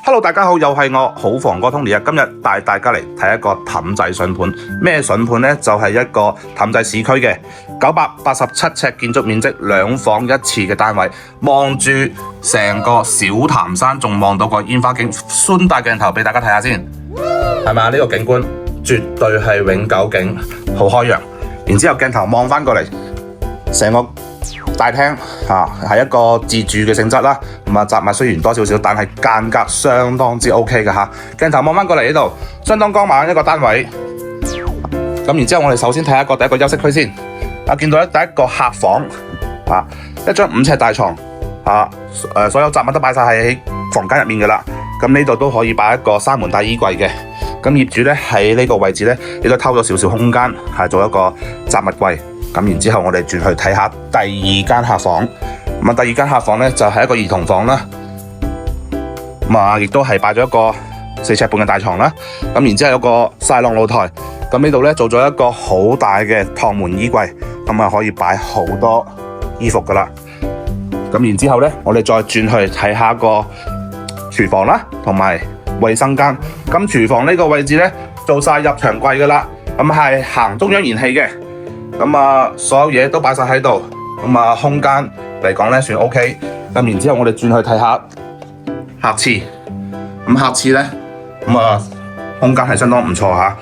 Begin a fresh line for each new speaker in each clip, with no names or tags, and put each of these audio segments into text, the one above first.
Hello， 大家好，又係我好房哥 Tony 啊！今日帶大家嚟睇一個氹仔筍盤。咩筍盤呢？就係一個氹仔市區嘅987尺建築面積2房1廁嘅單位，望住成個小潭山，仲望到個煙花景。寬大鏡頭俾大家睇下先，係咪啊？呢個景觀絕對係永久景，好開揚。然之後鏡頭望翻過嚟，成個大廳係一個自住嘅性質啦，雜物雖然多少少，但係間隔相當之 OK 嘅嚇。鏡頭望翻過嚟呢度，相當光猛一個單位。咁然之後，我哋首先睇下第一個休息區先。見到第一個客房一張5尺大床所有雜物都擺晒喺房間入面嘅啦。咁呢度都可以擺一個3門大衣櫃嘅。咁業主咧喺呢個位置咧，亦都偷咗少少空間，做一個雜物櫃。咁然之後，我哋轉去睇下第二間客房。第二間客房咧就係一個兒童房啦。亦都係擺咗一個4尺半嘅大床啦。咁然之後有個晒浪露台。咁呢度咧做咗一個好大嘅趟門衣櫃，咁可以擺好多衣服噶啦。咁然之後咧，我哋再轉去睇下個廚房啦，同埋衛生間。咁廚房呢個位置咧做晒入牆櫃噶啦，咁係行中央燃氣嘅。所有嘢都擺晒喺度，空間嚟講咧算 OK。咁然之後我哋轉去睇下客廁。客廁咧空間係相當唔錯吓。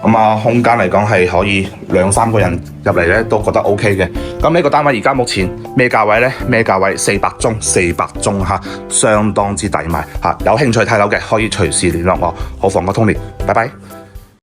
空間嚟講係可以2-3個人入嚟咧都覺得 OK 嘅。咁呢個單位而家目前咩價位呢？咩價位？400宗吓，相當之抵買吓。有興趣睇樓嘅可以隨時聯絡我，好房哥 Tony，拜拜。